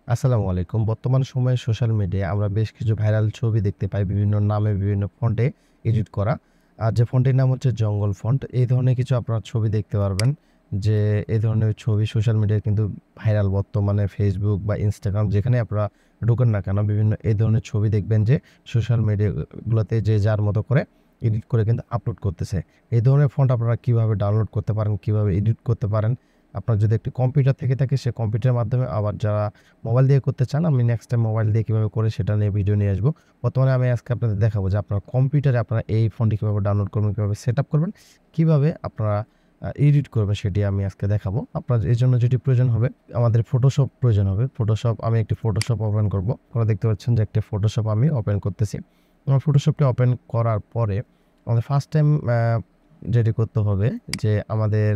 আসসালামু আলাইকুম। বর্তমান সময়ে সোশ্যাল মিডিয়ায় আমরা বেশ কিছু ভাইরাল ছবি দেখতে পাই বিভিন্ন নামে, বিভিন্ন ফন্টে এডিট করা। আর যে ফন্টটির নাম হচ্ছে জঙ্গল ফন্ট। এই ধরনের কিছু আপনারা ছবি দেখতে পারবেন যে এই ধরনের ছবি সোশ্যাল মিডিয়ায় কিন্তু ভাইরাল বর্তমানে Facebook বা Instagram যেখানে আপনারা ঢোকেন না কেন বিভিন্ন এই ধরনের ছবি দেখবেন যে সোশ্যাল মিডিয়া গুলোতে যে যার মতো করে এডিট করে কিন্তু আপলোড করতেছে। এই ধরনের ফন্ট আপনারা কিভাবে ডাউনলোড করতে পারেন, কিভাবে এডিট করতে পারেন? আপনার যদি একটি কম্পিউটার থেকে থাকে সে কম্পিউটারের মাধ্যমে আবার যারা মোবাইল দিয়ে করতে চান আমি নেক্সট টাইম মোবাইল দিয়ে কীভাবে করে সেটা নিয়ে ভিডিও নিয়ে আসবো। বর্তমানে আমি আজকে আপনাদের দেখাবো যে আপনার কম্পিউটারে আপনারা এই ফোনটি কীভাবে ডাউনলোড করবেন, কীভাবে সেটআপ করবেন, কীভাবে আপনারা এডিট করবেন সেটি আমি আজকে দেখাবো। আপনার এর জন্য যেটি প্রয়োজন হবে আমাদের ফটোশপ প্রয়োজন হবে। ফটোশপ আমি একটি ফটোশপ ওপেন করব। আপনারা দেখতে পাচ্ছেন যে একটা ফটোশপ আমি ওপেন করতেছি। আমার ফটোশপটি ওপেন করার পরে আমাদের ফার্স্ট টাইম যেটি করতে হবে যে আমাদের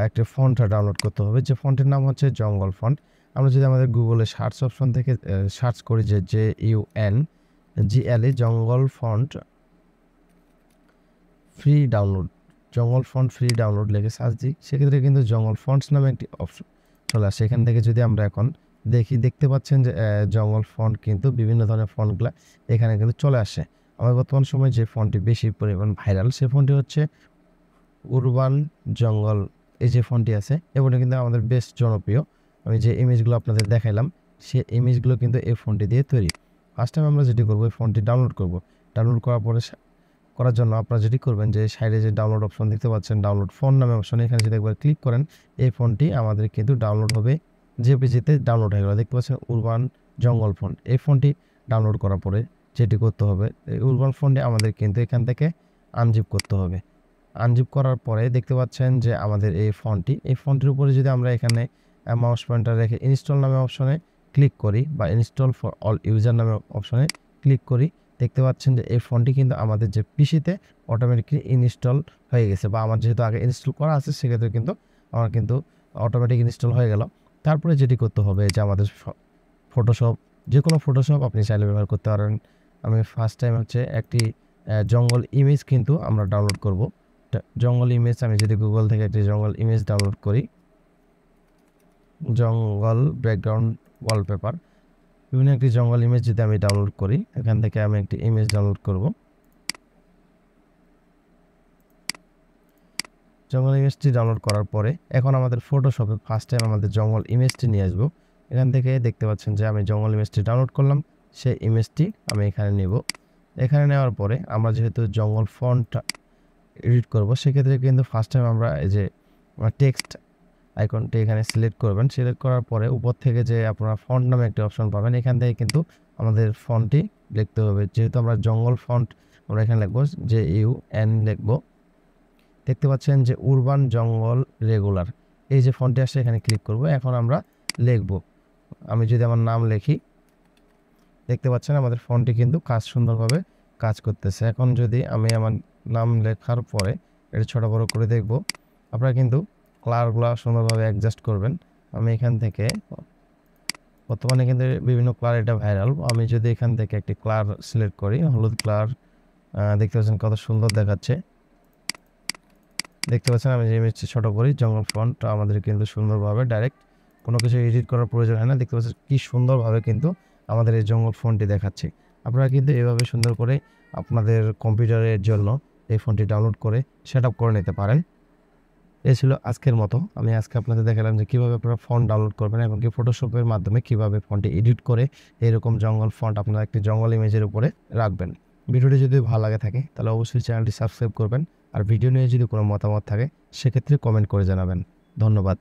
একটা ফন্ট ডাউনলোড করতে হবে যে ফন্টের নাম হচ্ছে জঙ্গল ফন্ট। আমরা যদি আমাদের গুগলে সার্চ অপশন থেকে সার্চ করি যে JUNGLE জঙ্গল ফন্ট ফ্রি ডাউনলোড, জঙ্গল ফন্ট ফ্রি ডাউনলোড লিখে সার্চ দিই সেক্ষেত্রে কিন্তু জঙ্গল ফন্টস নামে একটি অপশন চলে আসে। এখান থেকে যদি আমরা এখন দেখতে পাচ্ছেন যে জঙ্গল ফন্ট কিন্তু বিভিন্ন ধরনের ফন্টগুলা এখানে কিন্তু চলে আসে। আমার বর্তমান সময়ে যে ফন্টটি বেশি পরিমাণ ভাইরাল সে ফন্টটি হচ্ছে উরবান জঙ্গল। এই যে ফন্টটি আছে এবং কিন্তু আমাদের বেশ জনপ্রিয়। আমি যে ইমেজগুলো আপনাদের দেখাইলাম সে ইমেজগুলো কিন্তু এই ফন্টটি দিয়ে তৈরি। ফার্স্ট টাইম আমরা যেটি করবো এই ফন্টটি ডাউনলোড করব। ডাউনলোড করার পরে করার জন্য আপনারা যেটি করবেন যে সাইডে যে ডাউনলোড অপশন দেখতে পাচ্ছেন ডাউনলোড ফোন নামে অপশন এখানে যদি একবার ক্লিক করেন এই ফোনটি আমাদের কিন্তু ডাউনলোড হবে জেপিজিতে ডাউনলোড হয়ে গেল। দেখতে পাচ্ছেন উরবান জঙ্গল ফন্ট। এই ফোনটি ডাউনলোড করার পরে যেটি করতে হবে এই উরবান ফোনটি আমাদের কিন্তু এখান থেকে আনজিপ করতে হবে। আনজিপ করার পরে দেখতে পাচ্ছেন যে আমাদের এই ফন্টটির উপরে যদি আমরা এখানে মাউস পয়েন্টার রেখে ইনস্টল নামে অপশনে ক্লিক করি বা ইনস্টল ফর অল ইউজার নামে অপশনে ক্লিক করি দেখতে পাচ্ছেন যে এই ফন্টটি কিন্তু আমাদের যে পিসিতে অটোমেটিকলি ইনস্টল হয়ে গেছে বা আমার যেহেতু আগে ইনস্টল করা আছে সেক্ষেত্রে কিন্তু আমার কিন্তু অটোমেটিক ইনস্টল হয়ে গেল। তারপরে যেটি করতে হবে যে আমাদের ফটোশপ যে কোনো ফটোশপ আপনি চাইলে ব্যবহার করতে পারেন। আমি ফার্স্ট টাইম হচ্ছে একটি জঙ্গল ইমেজ কিন্তু আমরা ডাউনলোড করব। জঙ্গল ইমেজ আমি যদি গুগল থেকে একটি জঙ্গল ইমেজ ডাউনলোড করি, জঙ্গল ব্যাকগ্রাউন্ড ওয়ালপেপার বিভিন্ন একটি জঙ্গল ইমেজ যদি আমি ডাউনলোড করি এখান থেকে আমি একটি ইমেজ ডাউনলোড করব। জঙ্গল ইমেজটি ডাউনলোড করার পরে এখন আমাদের ফটোশপে ফার্স্ট টাইম আমাদের জঙ্গল ইমেজটি নিয়ে আসবো। এখান থেকে দেখতে পাচ্ছেন যে আমি জঙ্গল ইমেজটি ডাউনলোড করলাম সেই ইমেজটি আমি এখানে নেব। এখানে নেওয়ার পরে আমরা যেহেতু জঙ্গল ফন্ট এডিট করব সেক্ষেত্রে কিন্তু ফার্স্ট টাইম আমরা এই যে টেক্সট আইকনটি এখানে সিলেক্ট করবেন। সিলেক্ট করার পরে উপর থেকে যে আপনারা ফন্ট নামে একটি অপশন পাবেন এখান থেকে কিন্তু আমাদের ফন্টটি লিখতে হবে। যেহেতু আমরা জঙ্গল ফন্ট আমরা এখানে লিখব JUN লিখব। দেখতে পাচ্ছেন যে উরবান জঙ্গল রেগুলার এই যে ফন্টটি আসছে এখানে ক্লিক করব। এখন আমরা লিখব, আমি যদি আমার নাম লিখি দেখতে পাচ্ছেন আমাদের ফন্টটি কিন্তু সুন্দরভাবে কাজ করতেছে। এখন যদি আমি আমার নাম লেখার পরে এটা ছোট বড় করে দেখব আপনারা কিন্তু কালারগুলো সুন্দরভাবে অ্যাডজাস্ট করবেন। আমি এখান থেকে বর্তমানে কিন্তু বিভিন্ন কালার এটা ভাইরাল। আমি যদি এখান থেকে একটি কালার সিলেক্ট করি হলুদ কালার দেখতে পাচ্ছেন কত সুন্দর দেখাচ্ছে। দেখতে পাচ্ছেন আমি যে ইমেজটি ছোট করি জঙ্গল ফন্ট আমাদের কিন্তু সুন্দরভাবে ডাইরেক্ট কোনো কিছু এডিট করার প্রয়োজন হয় না। দেখতে পাচ্ছেন কি সুন্দরভাবে কিন্তু আমাদের এই জঙ্গল ফন্টটি দেখাচ্ছে। আপনারা কিন্তু এভাবে সুন্দর করে আপনাদের কম্পিউটারের জন্য এই ফন্টটি ডাউনলোড করে সেটআপ করে নিতে পারেন। এই ছিল আজকের মতো। আমি আজকে আপনাদের দেখালাম যে কীভাবে আপনারা ফন্ট ডাউনলোড করবেন এবং কি ফটোশপের মাধ্যমে কীভাবে ফন্টটি এডিট করে এরকম জঙ্গল ফন্ট আপনারা একটি জঙ্গল ইমেজের উপরে রাখবেন। ভিডিওটি যদি ভালো লাগে থাকে তাহলে অবশ্যই চ্যানেলটি সাবস্ক্রাইব করবেন আর ভিডিও নিয়ে যদি কোনো মতামত থাকে সেক্ষেত্রে কমেন্ট করে জানাবেন। ধন্যবাদ।